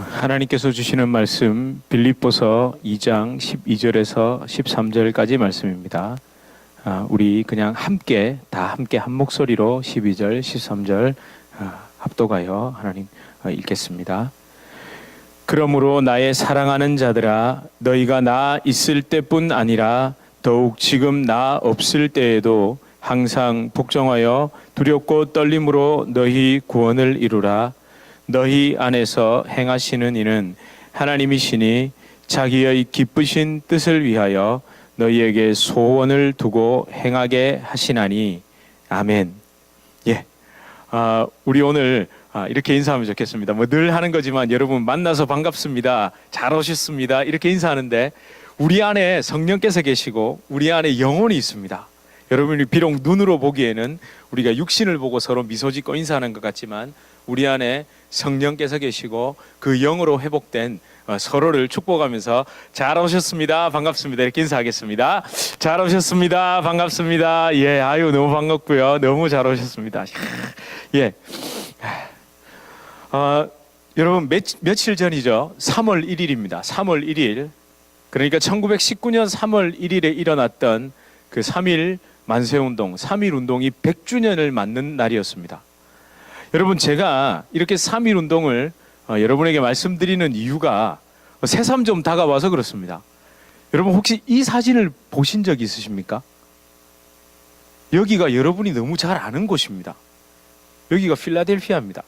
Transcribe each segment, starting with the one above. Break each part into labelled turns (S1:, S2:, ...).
S1: 하나님께서 주시는 말씀 빌립보서 2장 12절에서 13절까지 말씀입니다. 우리 그냥 함께 한 목소리로 12절, 13절 합독하여 하나님 읽겠습니다. 그러므로 나의 사랑하는 자들아, 너희가 나 있을 때뿐 아니라 더욱 지금 나 없을 때에도 항상 복종하여 두렵고 떨림으로 너희 구원을 이루라. 너희 안에서 행하시는 이는 하나님이시니 자기의 기쁘신 뜻을 위하여 너희에게 소원을 두고 행하게 하시나니. 아멘. 우리 오늘 이렇게 인사하면 좋겠습니다. 늘 하는 거지만 여러분 만나서 반갑습니다. 잘 오셨습니다. 이렇게 인사하는데 우리 안에 성령께서 계시고 우리 안에 영혼이 있습니다. 여러분이 비록 눈으로 보기에는 우리가 육신을 보고 서로 미소 짓고 인사하는 것 같지만 우리 안에 성령께서 계시고 그 영으로 회복된 서로를 축복하면서 잘 오셨습니다. 반갑습니다. 이렇게 인사하겠습니다. 잘 오셨습니다. 반갑습니다. 너무 반갑고요. 너무 잘 오셨습니다. 여러분 며칠 전이죠. 3월 1일입니다. 3월 1일. 그러니까 1919년 3월 1일에 일어났던 그 3.1 만세운동, 3.1 운동이 100주년을 맞는 날이었습니다. 여러분, 제가 이렇게 3.1 운동을 여러분에게 말씀드리는 이유가 새삼 좀 다가와서 그렇습니다. 여러분, 혹시 이 사진을 보신 적 있으십니까? 여기가 여러분이 너무 잘 아는 곳입니다. 여기가 필라델피아입니다.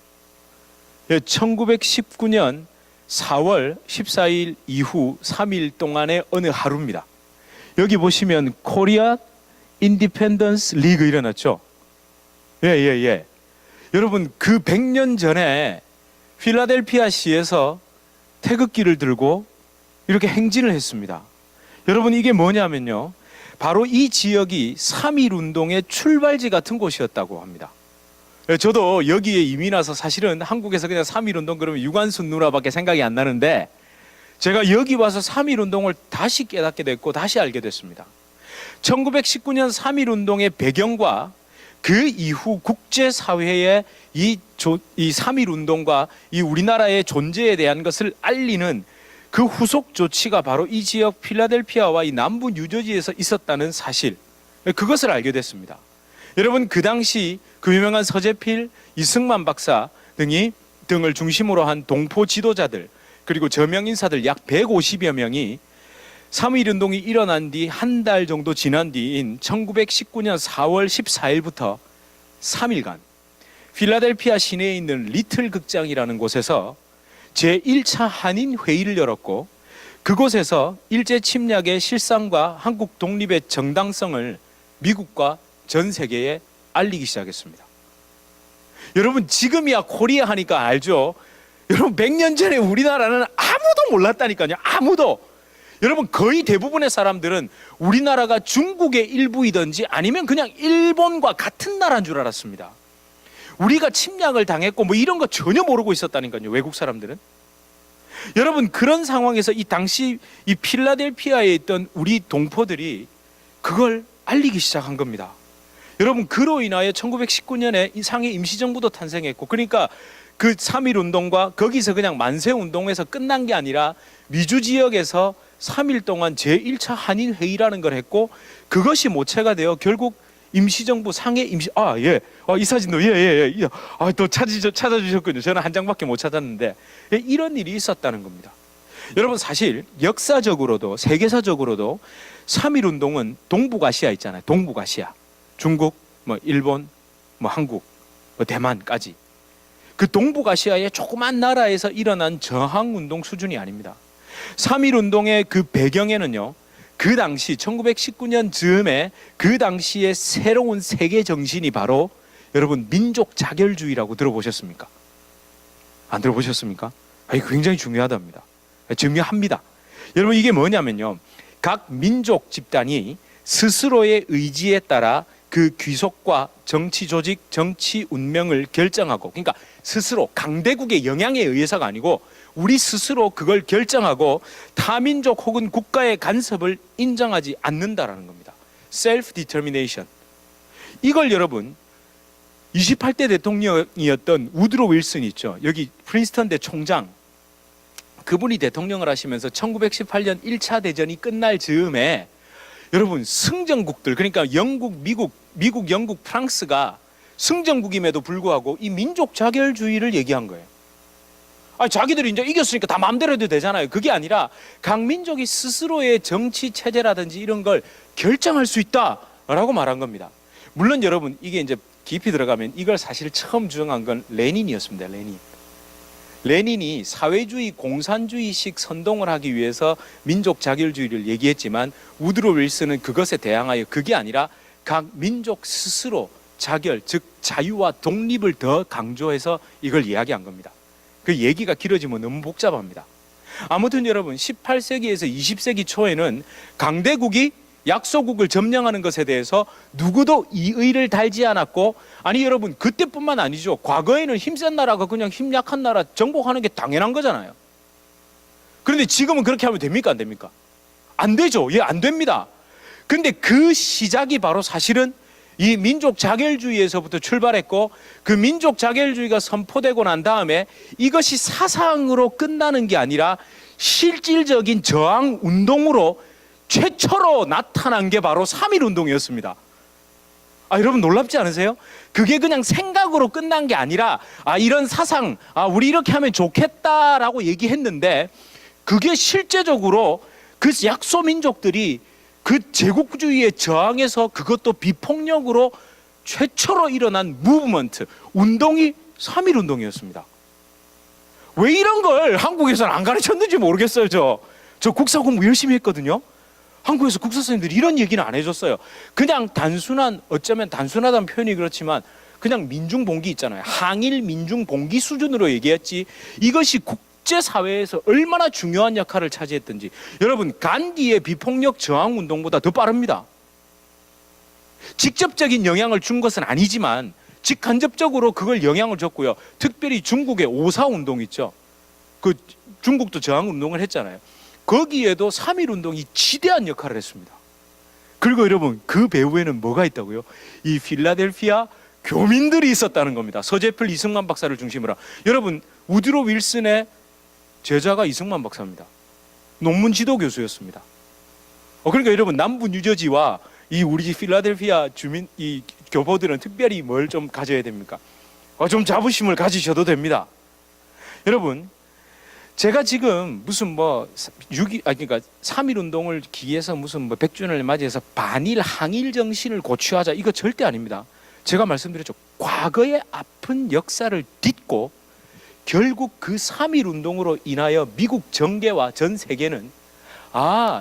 S1: 1919년 4월 14일 이후 3일 동안의 어느 하루입니다. 여기 보시면 코리아 인디펜던스 리그 일어났죠. 여러분, 그 100년 전에 필라델피아시에서 태극기를 들고 이렇게 행진을 했습니다. 여러분, 이게 뭐냐면요, 바로 이 지역이 3.1 운동의 출발지 같은 곳이었다고 합니다. 저도 여기에 이민 와서 사실은 한국에서 그냥 3.1 운동 그러면 유관순 누나밖에 생각이 안 나는데 제가 여기 와서 3.1 운동을 다시 깨닫게 됐고 다시 알게 됐습니다. 1919년 3.1 운동의 배경과 그 이후 국제사회에 이 3.1 운동과 이 우리나라의 존재에 대한 것을 알리는 그 후속 조치가 바로 이 지역 필라델피아와 이 남부 뉴저지에서 있었다는 사실, 그것을 알게 됐습니다. 여러분, 그 당시 그 유명한 서재필, 이승만 박사 등을 중심으로 한 동포 지도자들 그리고 저명 인사들 약 150여 명이 3.1 운동이 일어난 뒤 한 달 정도 지난 뒤인 1919년 4월 14일부터 3일간 필라델피아 시내에 있는 리틀 극장이라는 곳에서 제1차 한인 회의를 열었고 그곳에서 일제 침략의 실상과 한국 독립의 정당성을 미국과 전 세계에 알리기 시작했습니다. 여러분, 지금이야 코리아 하니까 알죠. 여러분, 100년 전에 우리나라는 아무도 몰랐다니까요. 아무도. 여러분, 거의 대부분의 사람들은 우리나라가 중국의 일부이든지 아니면 그냥 일본과 같은 나라인 줄 알았습니다. 우리가 침략을 당했고 이런 거 전혀 모르고 있었다니까요, 외국 사람들은. 여러분, 그런 상황에서 이 당시 이 필라델피아에 있던 우리 동포들이 그걸 알리기 시작한 겁니다. 여러분, 그로 인하여 1919년에 이 상해 임시정부도 탄생했고, 그러니까 그 3.1 운동과 거기서 그냥 만세운동에서 끝난 게 아니라 미주 지역에서 3일 동안 제1차 한인 회의라는 걸 했고 그것이 모체가 되어 결국 임시정부 상해 임시 이 사진도 또 찾아주셨군요. 저는 한 장밖에 못 찾았는데 이런 일이 있었다는 겁니다. 여러분, 사실 역사적으로도 세계사적으로도 3.1 운동은 동북아시아 있잖아요. 동북아시아, 중국, 일본, 한국, 대만까지 그 동북아시아의 조그만 나라에서 일어난 저항운동 수준이 아닙니다. 3.1 운동의 그 배경에는요, 그 당시 1919년 즈음에 그 당시의 새로운 세계 정신이 바로 여러분 민족 자결주의라고 들어보셨습니까? 안 들어보셨습니까? 굉장히 중요하답니다. 중요합니다. 여러분, 이게 뭐냐면요, 각 민족 집단이 스스로의 의지에 따라 그 귀속과 정치 조직, 정치 운명을 결정하고, 그러니까 스스로 강대국의 영향에 의해서가 아니고 우리 스스로 그걸 결정하고 타민족 혹은 국가의 간섭을 인정하지 않는다라는 겁니다. self-determination. 이걸 여러분 28대 대통령이었던 우드로 윌슨 있죠. 여기 프린스턴대 총장, 그분이 대통령을 하시면서 1918년 1차 대전이 끝날 즈음에 여러분 승전국들, 그러니까 영국, 미국, 영국, 프랑스가 승전국임에도 불구하고 이 민족 자결주의를 얘기한 거예요. 자기들이 이제 이겼으니까 다 마음대로 해도 되잖아요. 그게 아니라 각 민족이 스스로의 정치 체제라든지 이런 걸 결정할 수 있다라고 말한 겁니다. 물론 여러분 이게 이제 깊이 들어가면 이걸 사실 처음 주장한 건 레닌이었습니다. 레닌이 사회주의 공산주의식 선동을 하기 위해서 민족 자결주의를 얘기했지만 우드로 윌슨은 그것에 대항하여 그게 아니라 각 민족 스스로 자결, 즉 자유와 독립을 더 강조해서 이걸 이야기한 겁니다. 그 얘기가 길어지면 너무 복잡합니다. 아무튼 여러분 18세기에서 20세기 초에는 강대국이 약소국을 점령하는 것에 대해서 누구도 이의를 달지 않았고, 아니 여러분 그때뿐만 아니죠. 과거에는 힘센 나라가 그냥 힘 약한 나라 정복하는 게 당연한 거잖아요. 그런데 지금은 그렇게 하면 됩니까? 안 됩니까? 안 되죠. 예, 안 됩니다. 근데 그 시작이 바로 사실은 이 민족 자결주의에서부터 출발했고, 그 민족 자결주의가 선포되고 난 다음에 이것이 사상으로 끝나는 게 아니라 실질적인 저항 운동으로 최초로 나타난 게 바로 3.1 운동이었습니다. 여러분 놀랍지 않으세요? 그게 그냥 생각으로 끝난 게 아니라 이런 사상, 우리 이렇게 하면 좋겠다라고 얘기했는데, 그게 실제적으로 그 약소민족들이 그 제국주의에 저항해서 그것도 비폭력으로 최초로 일어난 무브먼트, 운동이 3.1 운동이었습니다. 왜 이런 걸 한국에서는 안 가르쳤는지 모르겠어요. 저 국사 공부 열심히 했거든요. 한국에서 국사 선생님들이 이런 얘기는 안 해줬어요. 그냥 어쩌면 단순하다는 표현이 그렇지만 그냥 민중봉기 있잖아요. 항일 민중봉기 수준으로 얘기했지, 이것이 국제사회에서 얼마나 중요한 역할을 차지했던지. 여러분 간디의 비폭력 저항운동보다 더 빠릅니다. 직접적인 영향을 준 것은 아니지만 직간접적으로 그걸 영향을 줬고요. 특별히 중국의 5.4 운동 있죠. 그 중국도 저항운동을 했잖아요. 거기에도 3.1 운동이 지대한 역할을 했습니다. 그리고 여러분 그 배후에는 뭐가 있다고요? 이 필라델피아 교민들이 있었다는 겁니다. 서재필, 이승만 박사를 중심으로. 여러분 우드로 윌슨의 제자가 이승만 박사입니다. 논문 지도 교수였습니다. 그러니까 여러분 남부 뉴저지와 이 우리 필라델피아 주민, 이 교포들은 특별히 뭘 좀 가져야 됩니까? 좀 자부심을 가지셔도 됩니다. 여러분 제가 지금 무슨 그러니까 3.1 운동을 기해서 무슨 100주년을 맞이해서 반일 항일 정신을 고취하자, 이거 절대 아닙니다. 제가 말씀드렸죠. 과거의 아픈 역사를 딛고 결국 그 3.1 운동으로 인하여 미국 정계와 전 세계는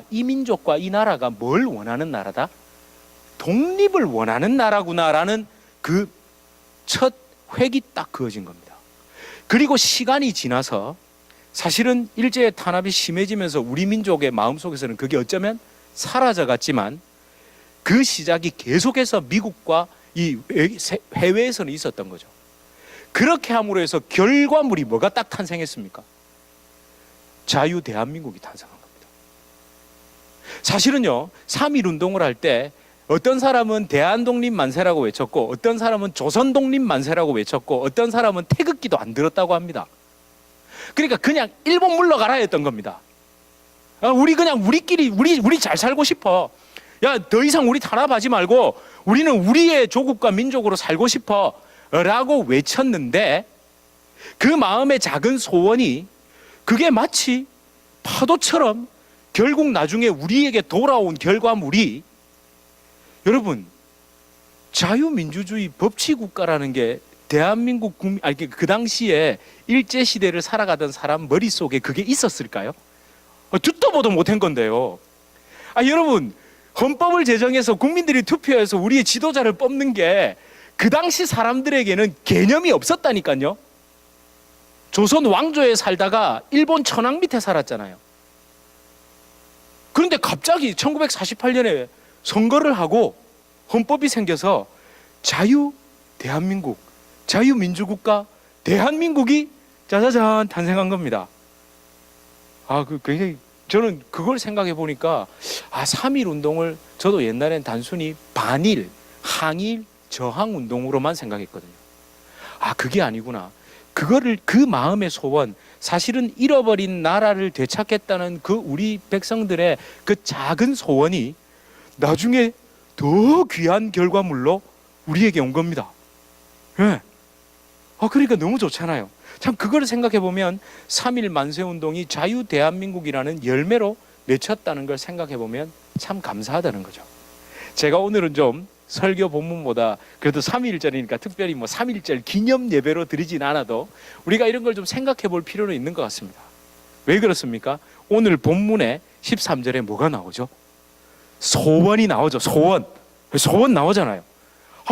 S1: 이 민족과 이 나라가 뭘 원하는 나라다? 독립을 원하는 나라구나라는 그 첫 획이 딱 그어진 겁니다. 그리고 시간이 지나서 사실은 일제의 탄압이 심해지면서 우리 민족의 마음속에서는 그게 어쩌면 사라져갔지만 그 시작이 계속해서 미국과 이 해외에서는 있었던 거죠. 그렇게 함으로 해서 결과물이 뭐가 딱 탄생했습니까? 자유 대한민국이 탄생한 겁니다. 사실은요 3.1 운동을 할 때 어떤 사람은 대한독립 만세라고 외쳤고, 어떤 사람은 조선독립 만세라고 외쳤고, 어떤 사람은 태극기도 안 들었다고 합니다. 그러니까 그냥 일본 물러가라 했던 겁니다. 우리 그냥 우리끼리 우리 잘 살고 싶어. 더 이상 우리 탄압하지 말고 우리는 우리의 조국과 민족으로 살고 싶어 라고 외쳤는데, 그 마음의 작은 소원이 그게 마치 파도처럼 결국 나중에 우리에게 돌아온 결과물이, 여러분 자유민주주의 법치국가라는 게 대한민국 국민, 그 당시에 일제시대를 살아가던 사람 머릿속에 그게 있었을까요? 듣도 보도 못한 건데요. 여러분 헌법을 제정해서 국민들이 투표해서 우리의 지도자를 뽑는 게 그 당시 사람들에게는 개념이 없었다니까요. 조선 왕조에 살다가 일본 천황 밑에 살았잖아요. 그런데 갑자기 1948년에 선거를 하고 헌법이 생겨서 자유 대한민국, 자유민주국가 대한민국이 짜자잔 탄생한 겁니다. 굉장히 저는 그걸 생각해 보니까 3.1 운동을 저도 옛날엔 단순히 반일, 항일, 저항 운동으로만 생각했거든요. 그게 아니구나. 그 마음의 소원, 사실은 잃어버린 나라를 되찾겠다는 그 우리 백성들의 그 작은 소원이 나중에 더 귀한 결과물로 우리에게 온 겁니다. 예. 그러니까 너무 좋잖아요. 참 그걸 생각해 보면 3.1 만세운동이 자유 대한민국이라는 열매로 맺혔다는 걸 생각해 보면 참 감사하다는 거죠. 제가 오늘은 좀 설교 본문보다 그래도 3.1절이니까 특별히 3.1절 기념 예배로 드리진 않아도 우리가 이런 걸 좀 생각해 볼 필요는 있는 것 같습니다. 왜 그렇습니까? 오늘 본문에 13절에 뭐가 나오죠? 소원이 나오죠. 소원 나오잖아요.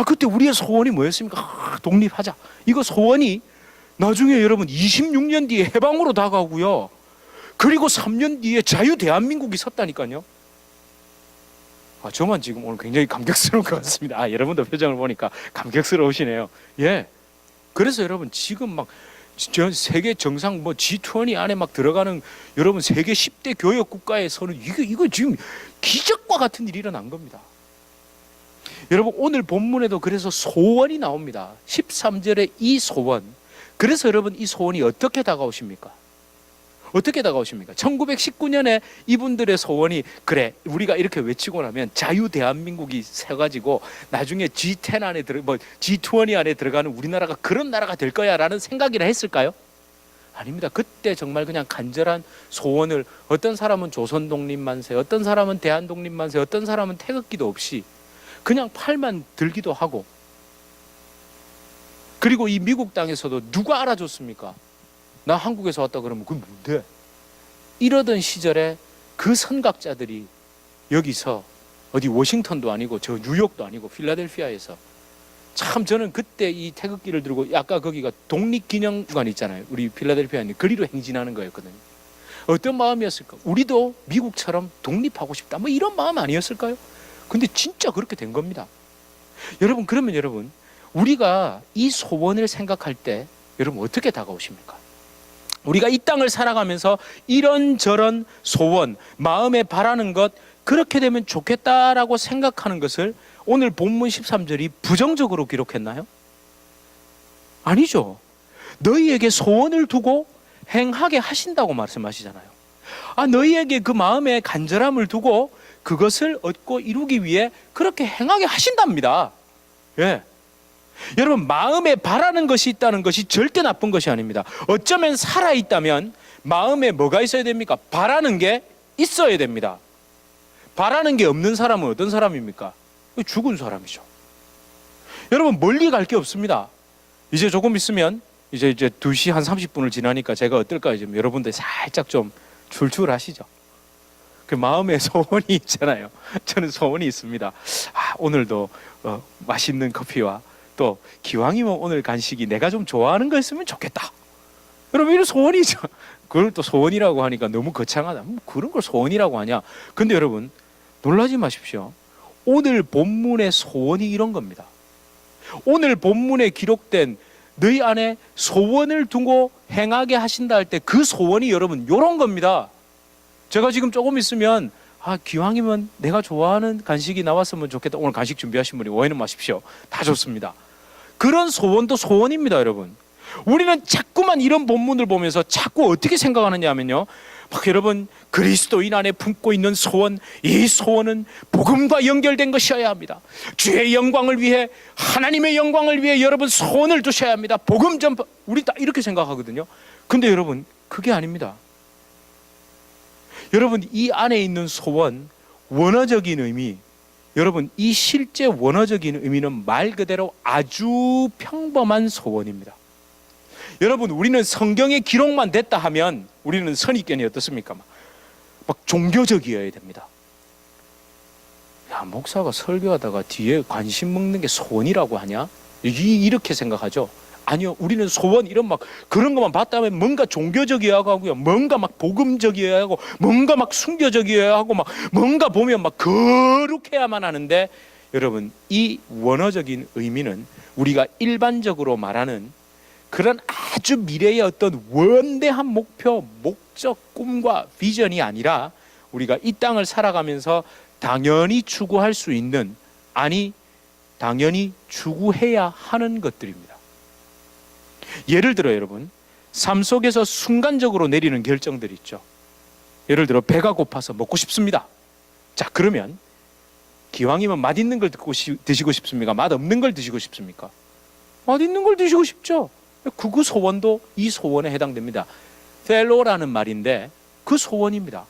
S1: 그때 우리의 소원이 뭐였습니까? 독립하자. 이거 소원이 나중에 여러분 26년 뒤에 해방으로 다가오고요. 그리고 3년 뒤에 자유 대한민국이 섰다니까요. 저만 지금 오늘 굉장히 감격스러운 것 같습니다. 여러분도 표정을 보니까 감격스러우시네요. 예. 그래서 여러분 지금 막 세계 정상 G20 안에 막 들어가는 여러분 세계 10대 교역 국가에서는 이거 지금 기적과 같은 일이 일어난 겁니다. 여러분 오늘 본문에도 그래서 소원이 나옵니다. 13절에 이 소원. 그래서 여러분 이 소원이 어떻게 다가오십니까? 1919년에 이분들의 소원이 그래 우리가 이렇게 외치고 나면 자유 대한민국이 세가지고 나중에 G10 안에 G20 안에 들어가는 우리나라가 그런 나라가 될 거야라는 생각이나 했을까요? 아닙니다. 그때 정말 그냥 간절한 소원을 어떤 사람은 조선 독립만세, 어떤 사람은 대한 독립만세, 어떤 사람은 태극기도 없이 그냥 팔만 들기도 하고 그리고 이 미국 땅에서도 누가 알아줬습니까? 나 한국에서 왔다 그러면 그게 뭔데? 이러던 시절에 그 선각자들이 여기서 어디 워싱턴도 아니고 저 뉴욕도 아니고 필라델피아에서 참 저는 그때 이 태극기를 들고 아까 거기가 독립기념관 있잖아요. 우리 필라델피아에 있는 거리로 행진하는 거였거든요. 어떤 마음이었을까? 우리도 미국처럼 독립하고 싶다. 이런 마음 아니었을까요? 근데 진짜 그렇게 된 겁니다. 그러면 여러분 우리가 이 소원을 생각할 때 여러분 어떻게 다가오십니까? 우리가 이 땅을 살아가면서 이런저런 소원, 마음에 바라는 것 그렇게 되면 좋겠다라고 생각하는 것을 오늘 본문 13절이 부정적으로 기록했나요? 아니죠. 너희에게 소원을 두고 행하게 하신다고 말씀하시잖아요. 너희에게 그 마음의 간절함을 두고 그것을 얻고 이루기 위해 그렇게 행하게 하신답니다. 예. 여러분 마음에 바라는 것이 있다는 것이 절대 나쁜 것이 아닙니다. 어쩌면 살아있다면 마음에 뭐가 있어야 됩니까? 바라는 게 있어야 됩니다. 바라는 게 없는 사람은 어떤 사람입니까? 죽은 사람이죠. 여러분 멀리 갈 게 없습니다. 이제 조금 있으면 이제 2시 한 30분을 지나니까 제가 어떨까요? 지금 여러분들 살짝 좀 출출하시죠? 그 마음에 소원이 있잖아요. 저는 소원이 있습니다. 오늘도 맛있는 커피와 또 기왕이면 오늘 간식이 내가 좀 좋아하는 거였으면 좋겠다. 여러분 이런 소원이죠. 그걸 또 소원이라고 하니까 너무 거창하다. 그런 걸 소원이라고 하냐. 근데 여러분 놀라지 마십시오. 오늘 본문의 소원이 이런 겁니다. 오늘 본문에 기록된 너희 안에 소원을 두고 행하게 하신다 할 때 그 소원이 여러분 이런 겁니다. 제가 지금 조금 있으면 기왕이면 내가 좋아하는 간식이 나왔으면 좋겠다. 오늘 간식 준비하신 분이 오해는 마십시오. 다 좋습니다. 그런 소원도 소원입니다. 여러분 우리는 자꾸만 이런 본문을 보면서 자꾸 어떻게 생각하느냐 하면요 여러분 그리스도인 안에 품고 있는 소원, 이 소원은 복음과 연결된 것이어야 합니다. 주의 영광을 위해 하나님의 영광을 위해 여러분 소원을 두셔야 합니다. 복음 전파 우리 다 이렇게 생각하거든요. 근데 여러분 그게 아닙니다. 여러분 이 안에 있는 소원 원어적인 의미 여러분 이 실제 원어적인 의미는 말 그대로 아주 평범한 소원입니다. 여러분 우리는 성경의 기록만 됐다 하면 우리는 선입견이 어떻습니까? 막 종교적이어야 됩니다. 목사가 설교하다가 뒤에 관심 먹는 게 소원이라고 하냐? 이렇게 생각하죠. 아니요, 우리는 소원 이런 막 그런 것만 봤다면 뭔가 종교적이어야 하고요, 뭔가 막 복음적이어야 하고, 뭔가 막 순교적이어야 하고, 막 뭔가 보면 막 거룩해야만 하는데, 여러분 이 원어적인 의미는 우리가 일반적으로 말하는 그런 아주 미래의 어떤 원대한 목표, 목적, 꿈과 비전이 아니라 우리가 이 땅을 살아가면서 당연히 추구할 수 있는, 아니 당연히 추구해야 하는 것들입니다. 예를 들어 여러분 삶 속에서 순간적으로 내리는 결정들이 있죠. 예를 들어 배가 고파서 먹고 싶습니다. 자, 그러면 기왕이면 맛있는 걸 드시고 싶습니까? 맛없는 걸 드시고 싶습니까? 맛있는 걸 드시고 싶죠. 그 소원도 이 소원에 해당됩니다. 펠로라는 말인데 그 소원입니다.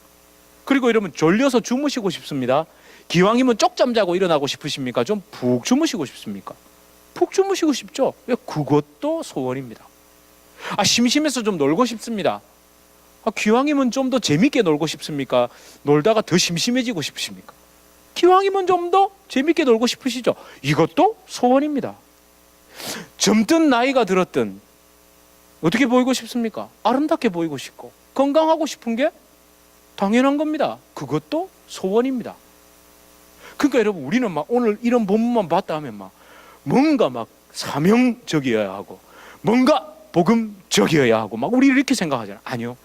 S1: 그리고 이러면 졸려서 주무시고 싶습니다. 기왕이면 쪽잠 자고 일어나고 싶으십니까? 좀 푹 주무시고 싶습니까? 푹 주무시고 싶죠. 그것도 소원입니다. 심심해서 좀 놀고 싶습니다. 기왕이면 좀 더 재밌게 놀고 싶습니까? 놀다가 더 심심해지고 싶으십니까? 기왕이면 좀 더 재밌게 놀고 싶으시죠? 이것도 소원입니다. 젊든 나이가 들었든 어떻게 보이고 싶습니까? 아름답게 보이고 싶고 건강하고 싶은 게 당연한 겁니다. 그것도 소원입니다. 그러니까 여러분, 우리는 막 오늘 이런 본문만 봤다 하면 막 뭔가 막 사명적이어야 하고 뭔가 복음적이어야 하고 막 우리 이렇게 생각하잖아요. 아니요.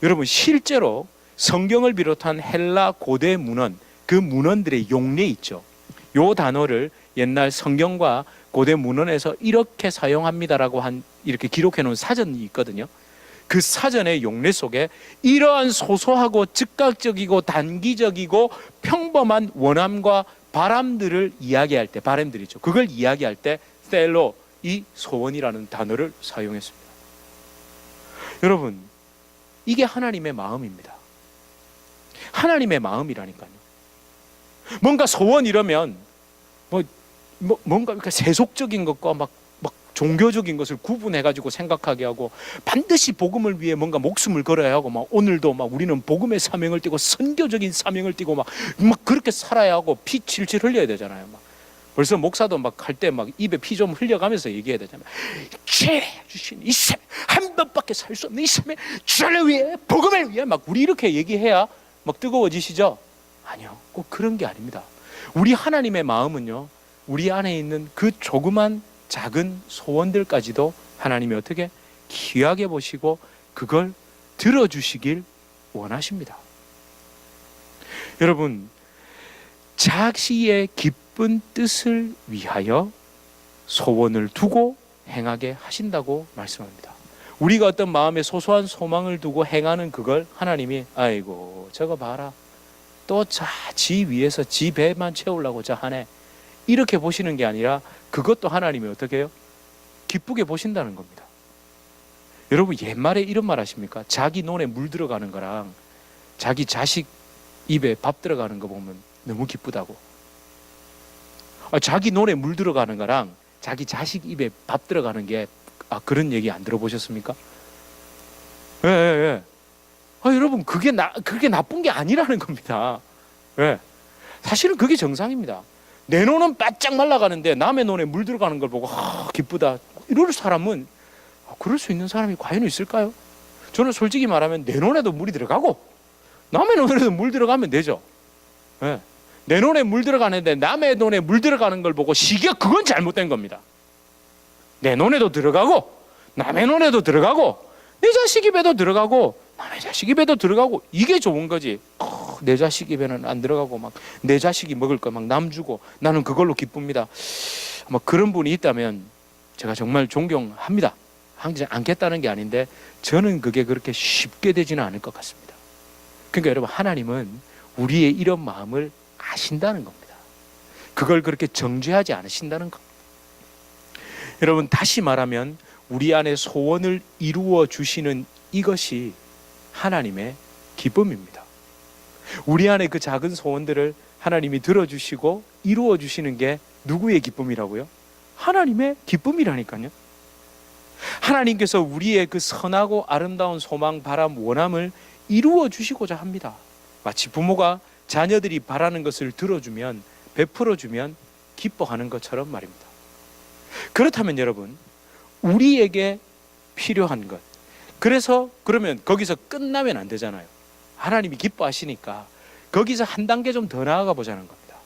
S1: 여러분, 실제로 성경을 비롯한 헬라 고대 문헌, 그 문헌들의 용례 있죠. 요 단어를 옛날 성경과 고대 문헌에서 이렇게 사용합니다라고 이렇게 기록해 놓은 사전이 있거든요. 그 사전의 용례 속에 이러한 소소하고 즉각적이고 단기적이고 평범한 원함과 바람들을 이야기할 때, 바람들이죠. 그걸 이야기할 때 셀로, 이 소원이라는 단어를 사용했습니다. 여러분, 이게 하나님의 마음입니다. 하나님의 마음이라니까요. 뭔가 소원 이러면 뭔가 세속적인 것과 막 종교적인 것을 구분해가지고 생각하게 하고 반드시 복음을 위해 뭔가 목숨을 걸어야 하고 막 오늘도 막 우리는 복음의 사명을 띠고 선교적인 사명을 띠고 막 그렇게 살아야 하고 피 칠칠 흘려야 되잖아요. 막 벌써 목사도 막 할 때 막 입에 피 좀 흘려가면서 얘기해야 되잖아요. 죄 주신 이 삶, 한 번밖에 살 수 없는 이 삶에 주를 위해 복음을 위해 막 우리 이렇게 얘기해야 막 뜨거워지시죠? 아니요, 꼭 그런 게 아닙니다. 우리 하나님의 마음은요, 우리 안에 있는 그 조그만 작은 소원들까지도 하나님이 어떻게 귀하게 보시고 그걸 들어주시길 원하십니다. 여러분, 자기의 기쁜 뜻을 위하여 소원을 두고 행하게 하신다고 말씀합니다. 우리가 어떤 마음에 소소한 소망을 두고 행하는 그걸 하나님이 아이고 저거 봐라, 또 지 위에서 지 배만 채우려고 저 하네, 이렇게 보시는 게 아니라 그것도 하나님이 어떻게 해요? 기쁘게 보신다는 겁니다. 여러분, 옛말에 이런 말 하십니까? 자기 논에 물 들어가는 거랑 자기 자식 입에 밥 들어가는 거 보면 너무 기쁘다고. 자기 논에 물 들어가는 거랑 자기 자식 입에 밥 들어가는 게 그런 얘기 안 들어보셨습니까? 예. 여러분, 그게 나쁜 게 아니라는 겁니다. 예. 사실은 그게 정상입니다. 내 논은 바짝 말라가는데 남의 논에 물 들어가는 걸 보고 기쁘다, 이럴 사람은 그럴 수 있는 사람이 과연 있을까요? 저는 솔직히 말하면 내 논에도 물이 들어가고 남의 논에도 물 들어가면 되죠. 네. 내 논에 물 들어가는데 남의 논에 물 들어가는 걸 보고 시기가, 그건 잘못된 겁니다. 내 논에도 들어가고 남의 논에도 들어가고 내 자식 입에도 들어가고 남의 자식 입에도 들어가고, 이게 좋은 거지. 내 자식 입에는 안 들어가고 막 내 자식이 먹을 거 막 남 주고 나는 그걸로 기쁩니다. 그런 분이 있다면 제가 정말 존경합니다. 하지 않겠다는 게 아닌데 저는 그게 그렇게 쉽게 되지는 않을 것 같습니다. 그러니까 여러분, 하나님은 우리의 이런 마음을 아신다는 겁니다. 그걸 그렇게 정죄하지 않으신다는 겁니다. 여러분, 다시 말하면 우리 안에 소원을 이루어 주시는 이것이 하나님의 기쁨입니다. 우리 안에 그 작은 소원들을 하나님이 들어주시고 이루어 주시는 게 누구의 기쁨이라고요? 하나님의 기쁨이라니까요. 하나님께서 우리의 그 선하고 아름다운 소망, 바람, 원함을 이루어 주시고자 합니다. 마치 부모가 자녀들이 바라는 것을 들어주면, 베풀어주면 기뻐하는 것처럼 말입니다. 그렇다면 여러분, 우리에게 필요한 것, 그래서 그러면 거기서 끝나면 안 되잖아요. 하나님이 기뻐하시니까 거기서 한 단계 좀 더 나아가 보자는 겁니다.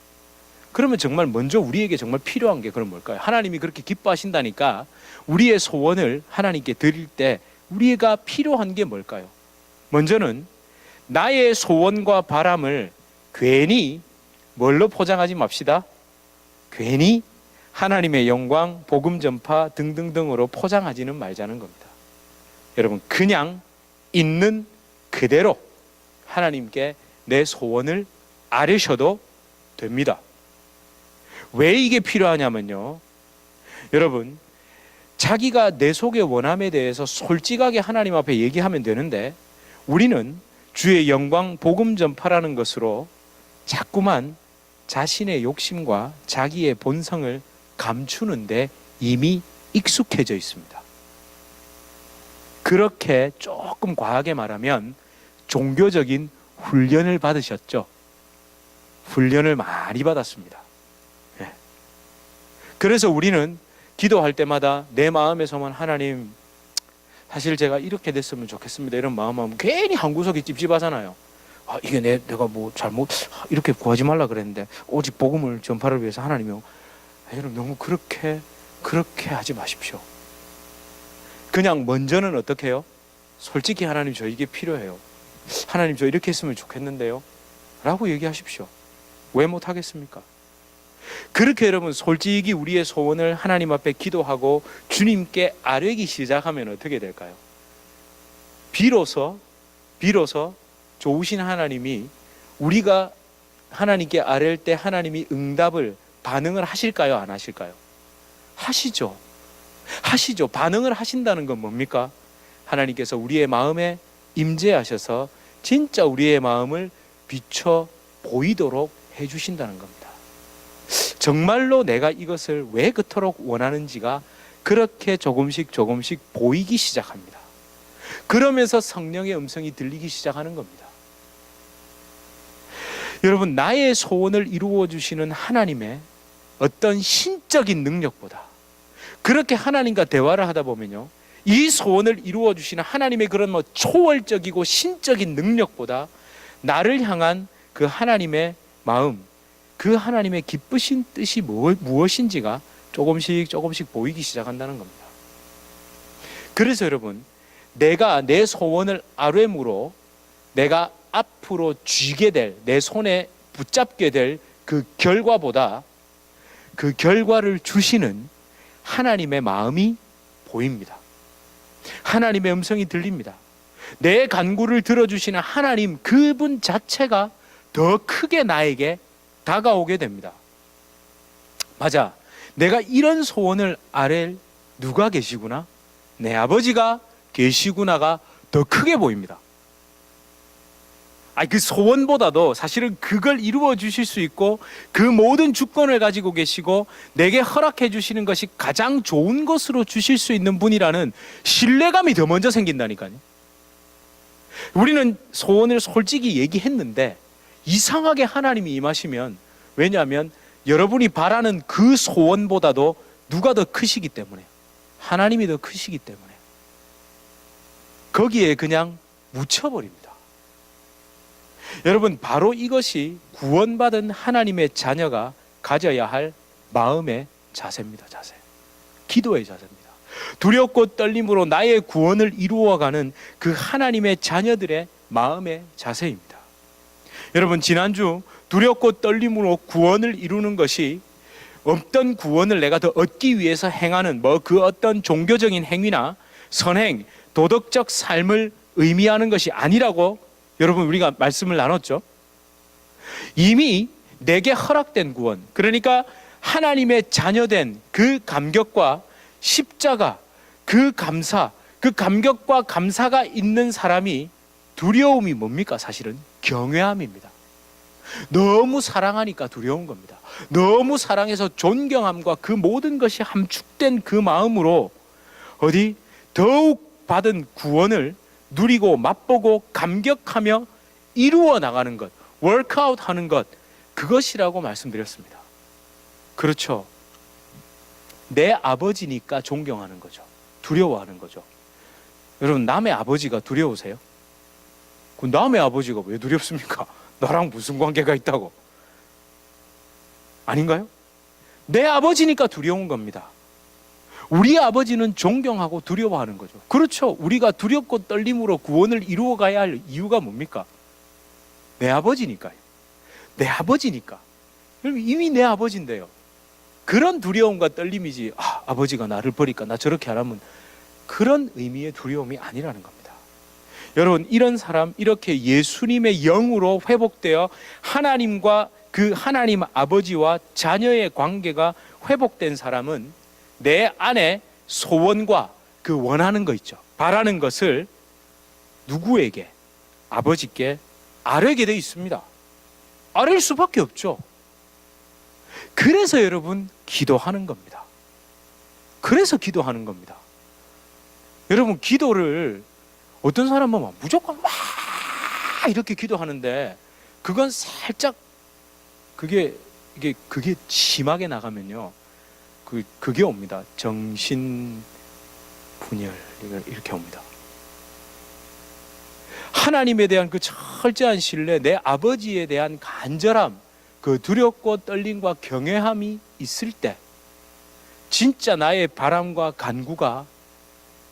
S1: 그러면 정말 먼저 우리에게 정말 필요한 게 그럼 뭘까요? 하나님이 그렇게 기뻐하신다니까 우리의 소원을 하나님께 드릴 때 우리가 필요한 게 뭘까요? 먼저는 나의 소원과 바람을 괜히 뭘로 포장하지 맙시다. 괜히 하나님의 영광, 복음 전파 등등등으로 포장하지는 말자는 겁니다. 여러분 그냥 있는 그대로 하나님께 내 소원을 아뢰셔도 됩니다. 왜 이게 필요하냐면요, 여러분 자기가 내 속의 원함에 대해서 솔직하게 하나님 앞에 얘기하면 되는데 우리는 주의 영광 복음 전파라는 것으로 자꾸만 자신의 욕심과 자기의 본성을 감추는데 이미 익숙해져 있습니다. 그렇게 조금 과하게 말하면 종교적인 훈련을 받으셨죠. 훈련을 많이 받았습니다. 그래서 우리는 기도할 때마다 내 마음에서만 하나님, 사실 제가 이렇게 됐으면 좋겠습니다 이런 마음하면 괜히 한 구석이 찝찝하잖아요. 이게 내가 뭐 잘못 이렇게 구하지 말라 그랬는데 오직 복음을 전파를 위해서 하나님이 여러분 너무 그렇게 하지 마십시오. 그냥 먼저는 어떻게 해요? 솔직히 하나님 저 이게 필요해요. 하나님 저 이렇게 했으면 좋겠는데요 라고 얘기하십시오. 왜 못하겠습니까? 그렇게 여러분 솔직히 우리의 소원을 하나님 앞에 기도하고 주님께 아뢰기 시작하면 어떻게 될까요? 비로소 좋으신 하나님이 우리가 하나님께 아뢰일 때 하나님이 응답을 반응을 하실까요? 안 하실까요? 하시죠. 반응을 하신다는 건 뭡니까? 하나님께서 우리의 마음에 임재하셔서 진짜 우리의 마음을 비춰 보이도록 해주신다는 겁니다. 정말로 내가 이것을 왜 그토록 원하는지가 그렇게 조금씩 보이기 시작합니다. 그러면서 성령의 음성이 들리기 시작하는 겁니다. 여러분 나의 소원을 이루어 주시는 하나님의 어떤 신적인 능력보다, 그렇게 하나님과 대화를 하다 보면요, 이 소원을 이루어 주시는 하나님의 그런 초월적이고 신적인 능력보다 나를 향한 그 하나님의 마음, 그 하나님의 기쁘신 뜻이 무엇인지가 조금씩 보이기 시작한다는 겁니다. 그래서 여러분 내가 내 소원을 아뢰므로 내가 앞으로 쥐게 될, 내 손에 붙잡게 될 그 결과보다 그 결과를 주시는 하나님의 마음이 보입니다. 하나님의 음성이 들립니다. 내 간구를 들어주시는 하나님 그분 자체가 더 크게 나에게 다가오게 됩니다. 맞아, 내가 이런 소원을 아랠 누가 계시구나, 내 아버지가 계시구나가 더 크게 보입니다. 그 소원보다도 사실은 그걸 이루어 주실 수 있고 그 모든 주권을 가지고 계시고 내게 허락해 주시는 것이 가장 좋은 것으로 주실 수 있는 분이라는 신뢰감이 더 먼저 생긴다니까요. 우리는 소원을 솔직히 얘기했는데 이상하게 하나님이 임하시면, 왜냐하면 여러분이 바라는 그 소원보다도 누가 더 크시기 때문에, 하나님이 더 크시기 때문에 거기에 그냥 묻혀버립니다. 여러분 바로 이것이 구원받은 하나님의 자녀가 가져야 할 마음의 자세입니다. 기도의 자세입니다. 두렵고 떨림으로 나의 구원을 이루어가는 그 하나님의 자녀들의 마음의 자세입니다. 여러분 지난주 두렵고 떨림으로 구원을 이루는 것이 어떤 구원을 내가 더 얻기 위해서 행하는 그 어떤 종교적인 행위나 선행, 도덕적 삶을 의미하는 것이 아니라고 여러분 우리가 말씀을 나눴죠. 이미 내게 허락된 구원, 그러니까 하나님의 자녀된 그 감격과 십자가, 그 감사, 그 감격과 감사가 있는 사람이 두려움이 뭡니까? 사실은 경외함입니다. 너무 사랑하니까 두려운 겁니다. 너무 사랑해서 존경함과 그 모든 것이 함축된 그 마음으로 더욱 받은 구원을 누리고 맛보고 감격하며 이루어 나가는 것, 워크아웃 하는 것, 그것이라고 말씀드렸습니다. 그렇죠. 내 아버지니까 존경하는 거죠. 두려워하는 거죠. 여러분 남의 아버지가 두려우세요? 그 남의 아버지가 왜 두렵습니까? 나랑 무슨 관계가 있다고? 아닌가요? 내 아버지니까 두려운 겁니다. 우리 아버지는 존경하고 두려워하는 거죠. 그렇죠. 우리가 두렵고 떨림으로 구원을 이루어 가야 할 이유가 뭡니까? 내 아버지니까요. 내 아버지니까. 이미 내 아버지인데요. 그런 두려움과 떨림이지, 아버지가 나를 버릴까, 나 저렇게 안 하면 그런 의미의 두려움이 아니라는 겁니다. 여러분, 이런 사람, 이렇게 예수님의 영으로 회복되어 하나님과 그 하나님 아버지와 자녀의 관계가 회복된 사람은 내 안에 소원과 그 원하는 거 있죠, 바라는 것을 누구에게? 아버지께 아뢰게 돼 있습니다. 아뢰일 수밖에 없죠. 그래서 여러분, 기도하는 겁니다. 그래서 기도하는 겁니다. 여러분, 기도를 어떤 사람은 무조건 와 이렇게 기도하는데, 그건 살짝 그게 심하게 나가면요, 그게 옵니다. 정신 분열, 이렇게 옵니다. 하나님에 대한 그 철저한 신뢰, 내 아버지에 대한 간절함, 그 두렵고 떨림과 경외함이 있을 때 진짜 나의 바람과 간구가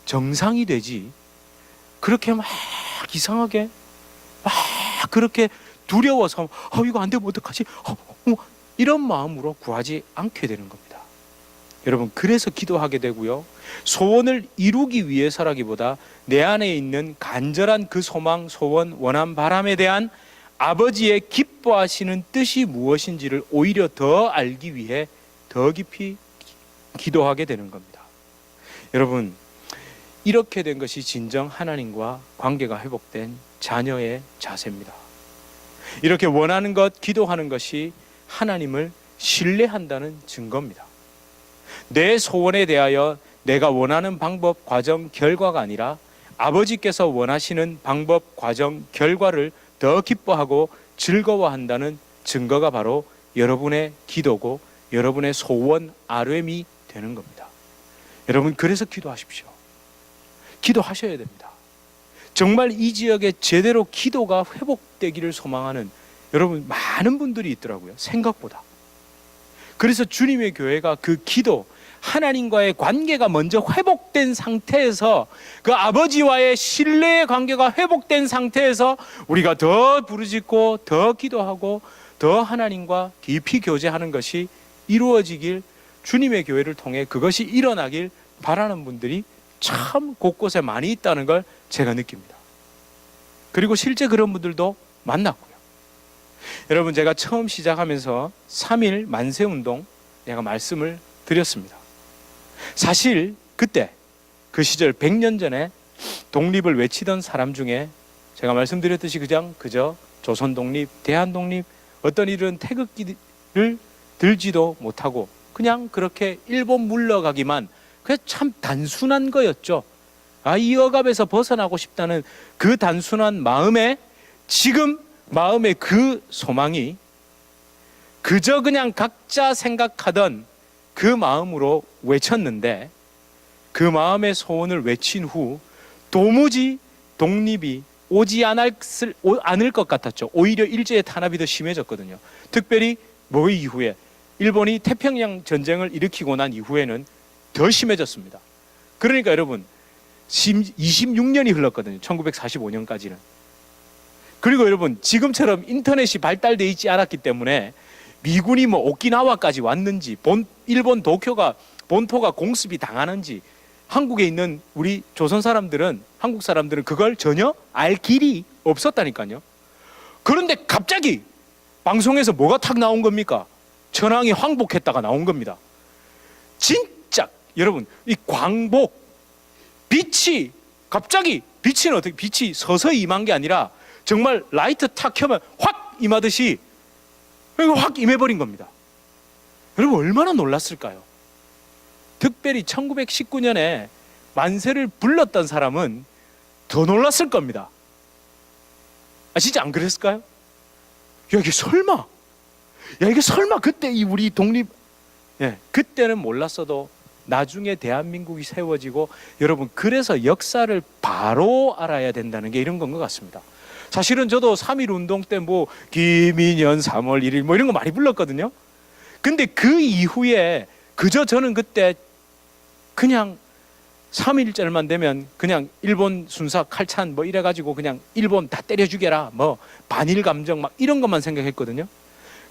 S1: 정상이 되지, 그렇게 막 이상하게 막 그렇게 두려워서 이거 안 되면 어떡하지? 이런 마음으로 구하지 않게 되는 겁니다. 여러분, 그래서 기도하게 되고요, 소원을 이루기 위해서라기보다 내 안에 있는 간절한 그 소망, 소원, 원한, 바람에 대한 아버지의 기뻐하시는 뜻이 무엇인지를 오히려 더 알기 위해 더 깊이 기도하게 되는 겁니다. 여러분, 이렇게 된 것이 진정 하나님과 관계가 회복된 자녀의 자세입니다. 이렇게 원하는 것, 기도하는 것이 하나님을 신뢰한다는 증거입니다. 내 소원에 대하여 내가 원하는 방법, 과정, 결과가 아니라 아버지께서 원하시는 방법, 과정, 결과를 더 기뻐하고 즐거워한다는 증거가 바로 여러분의 기도고 여러분의 소원 아뢰미 되는 겁니다. 여러분, 그래서 기도하십시오. 기도하셔야 됩니다. 정말 이 지역에 제대로 기도가 회복되기를 소망하는 여러분 많은 분들이 있더라고요, 생각보다. 그래서 주님의 교회가 그 기도, 하나님과의 관계가 먼저 회복된 상태에서, 그 아버지와의 신뢰의 관계가 회복된 상태에서 우리가 더 부르짖고 더 기도하고 더 하나님과 깊이 교제하는 것이 이루어지길, 주님의 교회를 통해 그것이 일어나길 바라는 분들이 참 곳곳에 많이 있다는 걸 제가 느낍니다. 그리고 실제 그런 분들도 만났고요. 여러분, 제가 처음 시작하면서 3일 만세운동 내가 말씀을 드렸습니다. 사실 그때 그 시절 100년 전에 독립을 외치던 사람 중에 제가 말씀드렸듯이 그저 조선 독립, 대한 독립, 어떤 이런 태극기를 들지도 못하고 그냥 그렇게 일본 물러가기만, 그게 참 단순한 거였죠. 이 억압에서 벗어나고 싶다는 그 단순한 마음에, 지금 마음의 그 소망이 그저 그냥 각자 생각하던 그 마음으로 외쳤는데, 그 마음의 소원을 외친 후 도무지 독립이 오지 않을 것 같았죠. 오히려 일제의 탄압이 더 심해졌거든요. 특별히 뭐 이후에 일본이 태평양 전쟁을 일으키고 난 이후에는 더 심해졌습니다. 그러니까 여러분, 26년이 흘렀거든요. 1945년까지는. 그리고 여러분, 지금처럼 인터넷이 발달되어 있지 않았기 때문에 미군이 뭐 오키나와까지 왔는지, 일본 도쿄가 본토가 공습이 당하는지 한국에 있는 우리 조선 사람들은, 한국 사람들은 그걸 전혀 알 길이 없었다니까요. 그런데 갑자기 방송에서 뭐가 탁 나온 겁니까? 천황이 황복했다가 나온 겁니다. 진짜 여러분, 이 광복, 빛이 갑자기, 빛은 어떻게, 빛이 서서히 임한 게 아니라 정말 라이트 탁 켜면 확 임하듯이 확 임해버린 겁니다. 여러분, 얼마나 놀랐을까요? 특별히 1919년에 만세를 불렀던 사람은 더 놀랐을 겁니다. 진짜 안 그랬을까요? 이게 설마, 이게 설마 그때 이 우리 독립, 그때는 몰랐어도 나중에 대한민국이 세워지고, 여러분, 그래서 역사를 바로 알아야 된다는 게 이런 건 것 같습니다. 사실은 저도 3.1 운동 때 뭐 김인현 3월 1일 뭐 이런 거 많이 불렀거든요. 근데 그 이후에 그저 저는 그때 그냥 3.1절만 되면 그냥 일본 순사 칼찬 뭐 이래가지고 그냥 일본 다 때려 죽여라, 뭐 반일 감정 막 이런 것만 생각했거든요.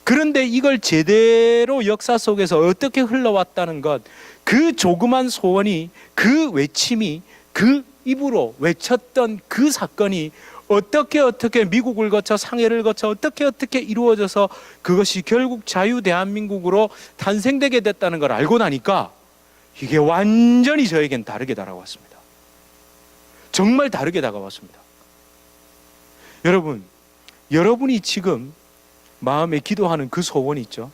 S1: 그런데 이걸 제대로 역사 속에서 어떻게 흘러왔다는 것, 그 조그만 소원이, 그 외침이, 그 입으로 외쳤던 그 사건이 어떻게 미국을 거쳐 상해를 거쳐 어떻게 이루어져서 그것이 결국 자유 대한민국으로 탄생되게 됐다는 걸 알고 나니까 이게 완전히 저에겐 다르게 다가왔습니다. 정말 다르게 다가왔습니다. 여러분, 여러분이 지금 마음에 기도하는 그 소원이 있죠.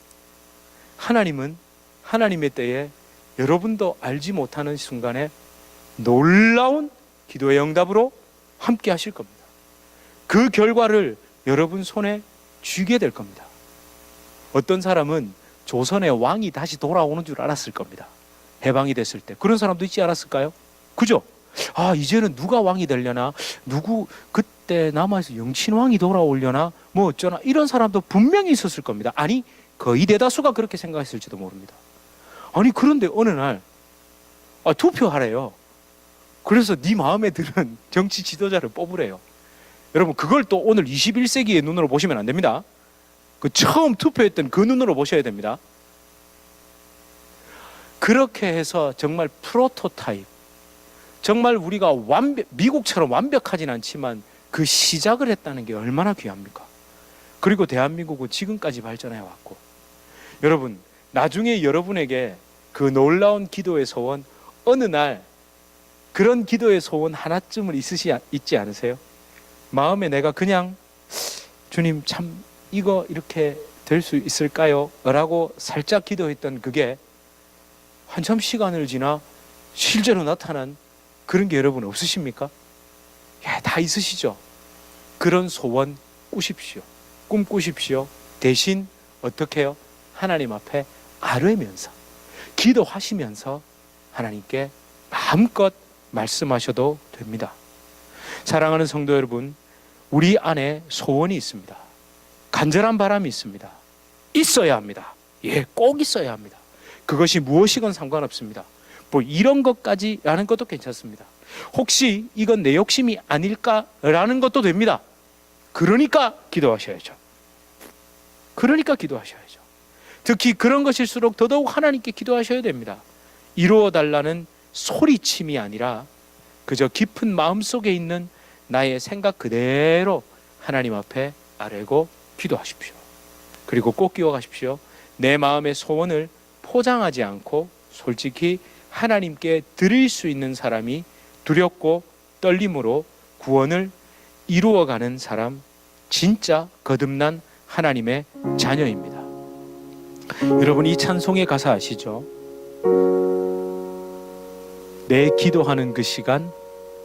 S1: 하나님은 하나님의 때에 여러분도 알지 못하는 순간에 놀라운 기도의 응답으로 함께 하실 겁니다. 그 결과를 여러분 손에 쥐게 될 겁니다. 어떤 사람은 조선의 왕이 다시 돌아오는 줄 알았을 겁니다. 해방이 됐을 때. 그런 사람도 있지 않았을까요? 그죠? 아, 이제는 누가 왕이 되려나? 누구 그때 남아서 영친왕이 돌아오려나? 뭐 어쩌나? 이런 사람도 분명히 있었을 겁니다. 아니, 거의 대다수가 그렇게 생각했을지도 모릅니다. 아니, 그런데 어느 날 투표하래요. 그래서 네 마음에 드는 정치 지도자를 뽑으래요. 여러분, 그걸 또 오늘 21세기의 눈으로 보시면 안 됩니다. 그 처음 투표했던 그 눈으로 보셔야 됩니다. 그렇게 해서 정말 프로토타입, 정말 우리가 미국처럼 완벽하진 않지만 그 시작을 했다는 게 얼마나 귀합니까? 그리고 대한민국은 지금까지 발전해 왔고, 여러분, 나중에 여러분에게 그 놀라운 기도의 소원, 어느 날 그런 기도의 소원 하나쯤은 있지 않으세요? 마음에 내가 그냥 주님 참 이거 이렇게 될 수 있을까요? 라고 살짝 기도했던 그게 한참 시간을 지나 실제로 나타난 그런 게 여러분 없으십니까? 다 있으시죠? 그런 소원 꾸십시오. 꿈꾸십시오. 대신 어떻게 해요? 하나님 앞에 아뢰면서, 기도하시면서 하나님께 마음껏 말씀하셔도 됩니다. 사랑하는 성도 여러분, 우리 안에 소원이 있습니다. 간절한 바람이 있습니다. 있어야 합니다. 예, 꼭 있어야 합니다. 그것이 무엇이건 상관없습니다. 뭐 이런 것까지라는 것도 괜찮습니다. 혹시 이건 내 욕심이 아닐까라는 것도 됩니다. 그러니까 기도하셔야죠. 그러니까 기도하셔야죠. 특히 그런 것일수록 더더욱 하나님께 기도하셔야 됩니다. 이루어 달라는 소리침이 아니라 그저 깊은 마음속에 있는 나의 생각 그대로 하나님 앞에 아뢰고 기도하십시오. 그리고 꼭 기억하십시오. 내 마음의 소원을 포장하지 않고 솔직히 하나님께 드릴 수 있는 사람이 두렵고 떨림으로 구원을 이루어가는 사람, 진짜 거듭난 하나님의 자녀입니다. 여러분, 이 찬송의 가사 아시죠? 내 기도하는 그 시간,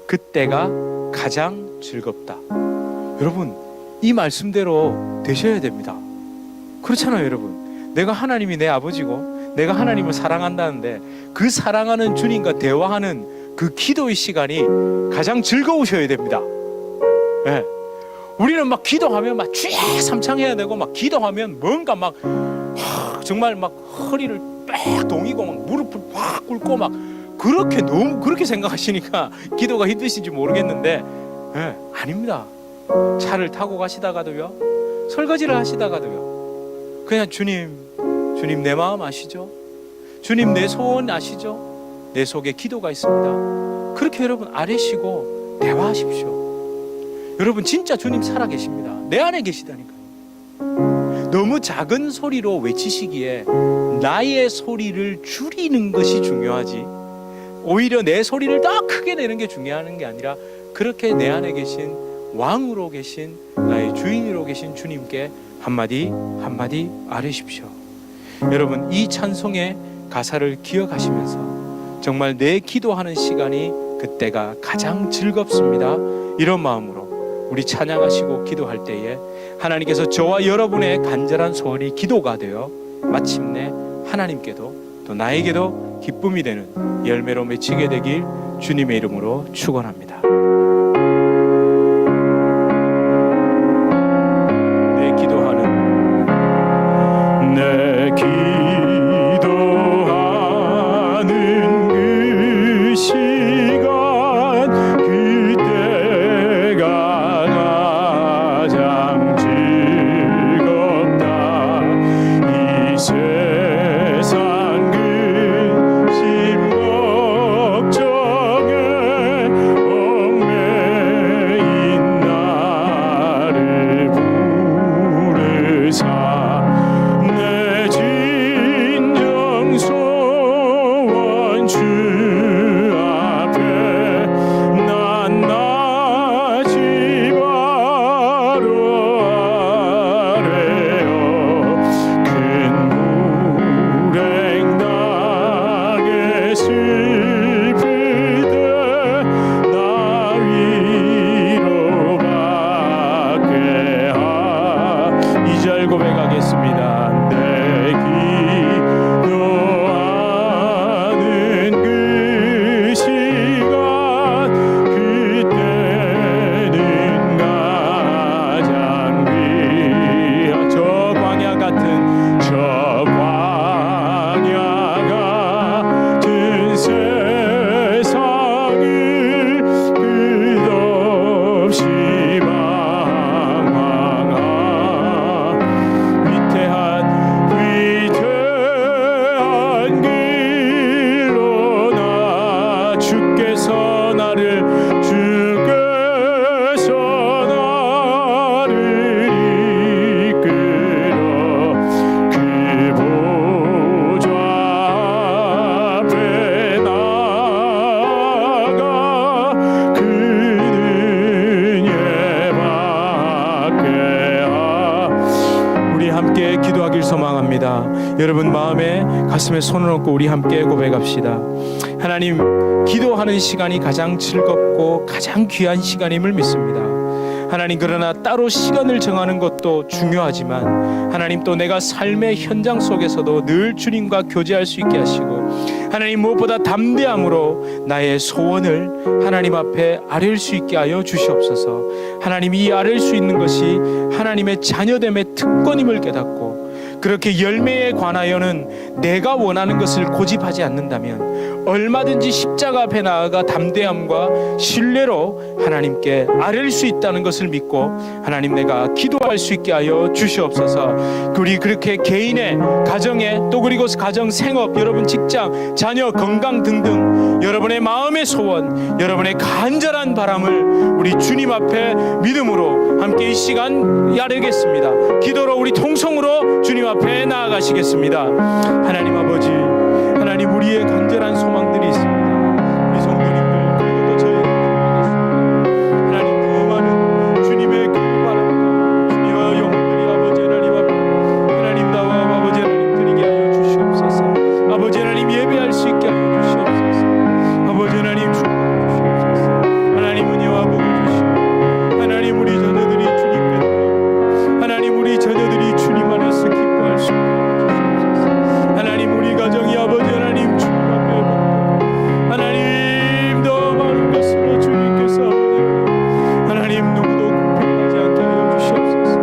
S1: 그때가 가장 즐겁다. 여러분, 이 말씀대로 되셔야 됩니다. 그렇잖아요, 여러분. 내가 하나님이 내 아버지고 내가 하나님을 사랑한다는데 그 사랑하는 주님과 대화하는 그 기도의 시간이 가장 즐거우셔야 됩니다. 네. 우리는 막 기도하면 막 주야삼창해야 되고, 막 기도하면 뭔가 막 정말 막 허리를 빽 동이고 막 무릎을 확 꿇고 막 그렇게 너무 그렇게 생각하시니까 기도가 힘드신지 모르겠는데, 네, 아닙니다. 차를 타고 가시다가도요, 설거지를 하시다가도요, 그냥 주님 내 마음 아시죠? 주님 내 소원 아시죠? 내 속에 기도가 있습니다. 그렇게 여러분 아뢰시고 대화하십시오. 여러분, 진짜 주님 살아계십니다. 내 안에 계시다니까요. 너무 작은 소리로 외치시기에 나의 소리를 줄이는 것이 중요하지, 오히려 내 소리를 더 크게 내는 게 중요한 게 아니라 그렇게 내 안에 계신 왕으로 계신 나의 주인으로 계신 주님께 한마디 한마디 아뢰십시오. 여러분, 이 찬송의 가사를 기억하시면서 정말 내 기도하는 시간이 그때가 가장 즐겁습니다. 이런 마음으로 우리 찬양하시고 기도할 때에 하나님께서 저와 여러분의 간절한 소원이 기도가 되어 마침내 하나님께도 또 나에게도 기쁨이 되는 열매로 맺히게 되길 주님의 이름으로 축원합니다. 내 기도하는 그 시간, 그때가 가장 즐겁다. 이 세상 그 소망합니다. 여러분 마음에 가슴에 손을 얹고 우리 함께 고백합시다. 하나님, 기도하는 시간이 가장 즐겁고 가장 귀한 시간임을 믿습니다. 하나님, 그러나 따로 시간을 정하는 것도 중요하지만 하나님, 또 내가 삶의 현장 속에서도 늘 주님과 교제할 수 있게 하시고, 하나님 무엇보다 담대함으로 나의 소원을 하나님 앞에 아뢰일 수 있게 하여 주시옵소서. 하나님, 이 아뢰일 수 있는 것이 하나님의 자녀됨의 특권임을 깨닫고, 그렇게 열매에 관하여는 내가 원하는 것을 고집하지 않는다면 얼마든지 십자가 앞에 나아가 담대함과 신뢰로 하나님께 아뢰일 수 있다는 것을 믿고, 하나님, 내가 기도할 수 있게 하여 주시옵소서. 우리 그렇게 개인의 가정에, 또 그리고 가정 생업, 여러분 직장, 자녀, 건강 등등 여러분의 마음의 소원, 여러분의 간절한 바람을 우리 주님 앞에 믿음으로 함께 이 시간 아뢰겠습니다. 기도로 우리 통성으로 주님 앞에 나아가시겠습니다. 하나님 아버지, 하나님, 우리의 간절한 소망들이 있습니다. 우리 성도님들 그리고 또 저희 하나님, 더 많은 주님의 그 바람과 주님의 영혼들이 아버지 하나님 앞에 하나님 나와 아버지 하나님 드리게 하여 주시옵소서. 아버지 하나님, 예배할 수 있게 하여 주시옵소서. 아버지 하나님, 축복해 주시옵소서. 하나님, 은혜와 복을 주시고, 하나님, 우리 자녀들이 주님께 돌아오고, 하나님, 우리 자녀들이 주님 안에서 기뻐할 수 있게 주시옵소서. 하나님, 우리 가정이 아버지 하나님 주님 앞에 복되고, 하나님 더 많은 것으로 주님께서 하나님 누구도 궁핍하지 않게 하여 주시옵소서.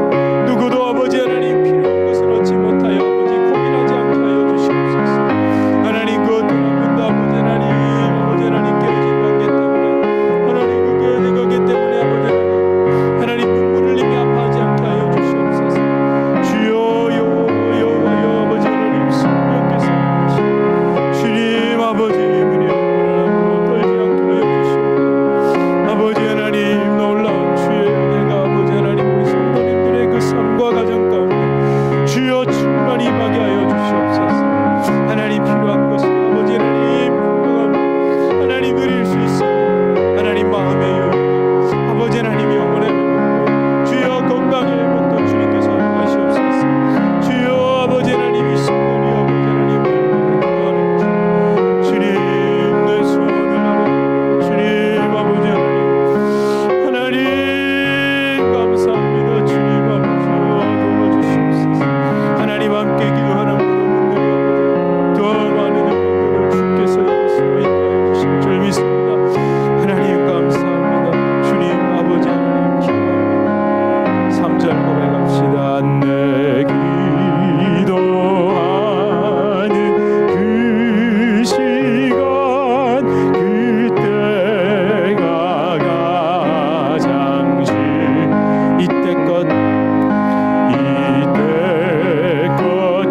S1: 누구도 아버지 하나님 필요한 것을 얻지 못하여 아버지 고민하지 않게 하여 주시옵소서. 하나님, 그 어떤 분도 아버지 하나님 깨어진 관계 때문에, 하나님 그 깨어진 관계 때문에 아버지 하나님 눈물을 흘리며 아파하지 않게 하여 주시옵소서. 주여, 여호와여 아버지 하나님, 성령께서 주님 아버지 은혜로 떨지 않게 하여 주시옵소서. 아버지 하나님, 놀라운 주의 은혜가 아버지 하나님 우리 성도님들의 그 삶과 가정 가운데 주여 충만히 임하게 하여 주시옵소서. 하나님, 필요한 것을 아버지 하나님 하나님 누릴 수 있습니다. 하나님, 마음의 여유, 아버지 하나님 영혼의 회복도, 주여 건강의 회복도 주님께서 하시옵소서. 주여 아버지 하나님, 이 순간이 아버지 하나님 기도하는 주님, 내 소원을 아뢰 주님 아버지 하나님 감사합니다. 주님 아버지 도와주시옵소서. 하나님, 함께 기도하는 모든 분들이 더 많은 영혼들을 주께서 예수로 인도하여 주실 줄 믿습니다. 하나님 감사합니다. 주님 아버지 하나님 기도합니다. 3절 고백합시다. 내 기도하는 그 시간, 그때가 가장 이때껏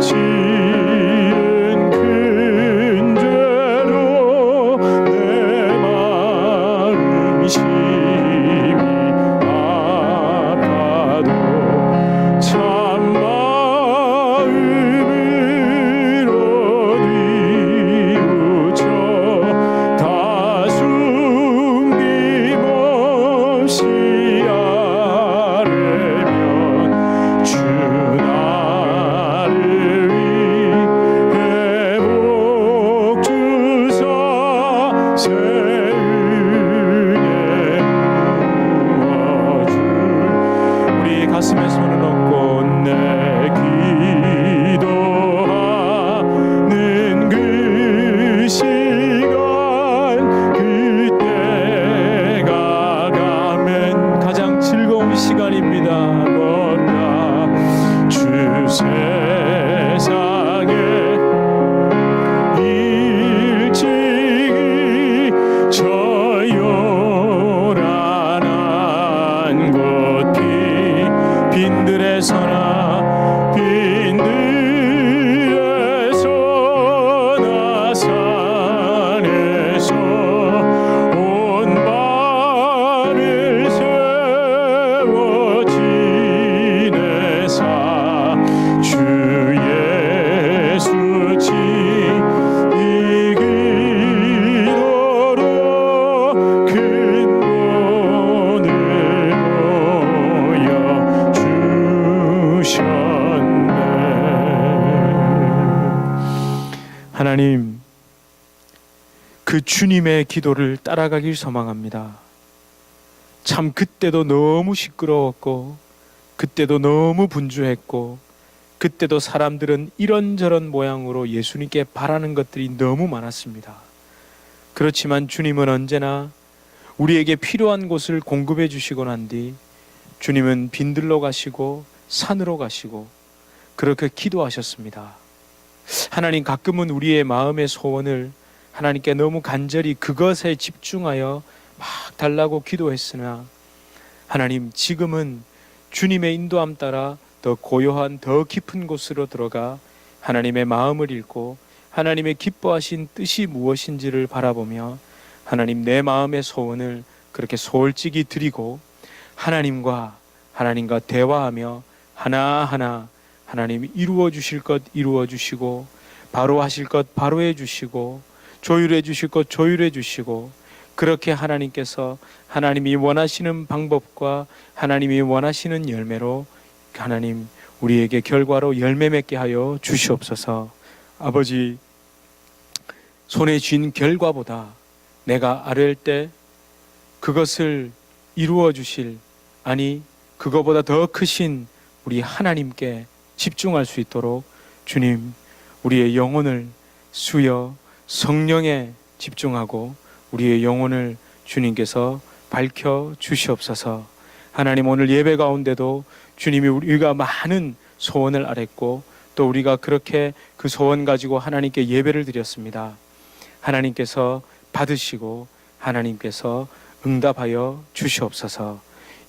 S1: 지은 큰 죄로 내 마음 심히 아파도 참 마음으로 뉘우쳐 다 숨김없이 아뢰면 주 나를 위해 복 주사 새 은혜 부어줄. 우리 가슴에 손을 얹고 내 기도하는 그 시간, 그때가 가면 가장 즐거운 시간입니다. 뭐라 주 세상에 일찍이 저 요란한 곳 빈들에서나 산에서 온 발을 세워 지내사 주 예수 지기도록 큰 돈을 모여 주님 그 주님의 기도를 따라가길 소망합니다. 참 그때도 너무 시끄러웠고, 그때도 너무 분주했고, 그때도 사람들은 이런저런 모양으로 예수님께 바라는 것들이 너무 많았습니다. 그렇지만 주님은 언제나 우리에게 필요한 곳을 공급해 주시고 난 뒤 주님은 빈들로 가시고 산으로 가시고 그렇게 기도하셨습니다. 하나님, 가끔은 우리의 마음의 소원을 하나님께 너무 간절히 그것에 집중하여 막 달라고 기도했으나 하나님, 지금은 주님의 인도함 따라 더 고요한 더 깊은 곳으로 들어가 하나님의 마음을 읽고 하나님의 기뻐하신 뜻이 무엇인지를 바라보며 하나님, 내 마음의 소원을 그렇게 솔직히 드리고 하나님과 대화하며 하나하나 하나님 이루어 주실 것 이루어 주시고 바로 하실 것 바로 해 주시고 조율해 주실 것 조율해 주시고, 그렇게 하나님께서 하나님이 원하시는 방법과 하나님이 원하시는 열매로 하나님 우리에게 결과로 열매 맺게 하여 주시옵소서. 아버지, 손에 쥔 결과보다 내가 아뢰을 때 그것을 이루어 주실, 아니 그거보다 더 크신 우리 하나님께 집중할 수 있도록 주님, 우리의 영혼을 수여 성령에 집중하고 우리의 영혼을 주님께서 밝혀 주시옵소서. 하나님, 오늘 예배 가운데도 주님이 우리가 많은 소원을 아뢰고 또 우리가 그렇게 그 소원 가지고 하나님께 예배를 드렸습니다. 하나님께서 받으시고 하나님께서 응답하여 주시옵소서.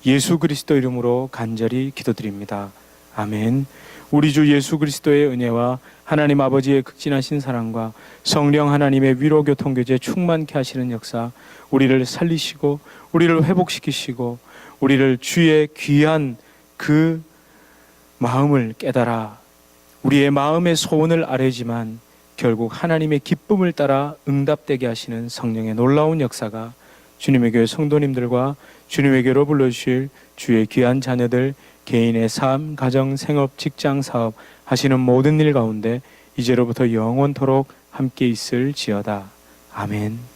S1: 예수 그리스도 이름으로 간절히 기도드립니다. 아멘. 우리 주 예수 그리스도의 은혜와 하나님 아버지의 극진하신 사랑과 성령 하나님의 위로 교통 교제 충만케 하시는 역사, 우리를 살리시고 우리를 회복시키시고 우리를 주의 귀한 그 마음을 깨달아 우리의 마음의 소원을 아뢰지만 결국 하나님의 기쁨을 따라 응답되게 하시는 성령의 놀라운 역사가 주님의 교회 성도님들과 주님의 교회로 불러주실 주의 귀한 자녀들 개인의 삶, 가정, 생업, 직장, 사업 하시는 모든 일 가운데 이제로부터 영원토록 함께 있을지어다. 아멘.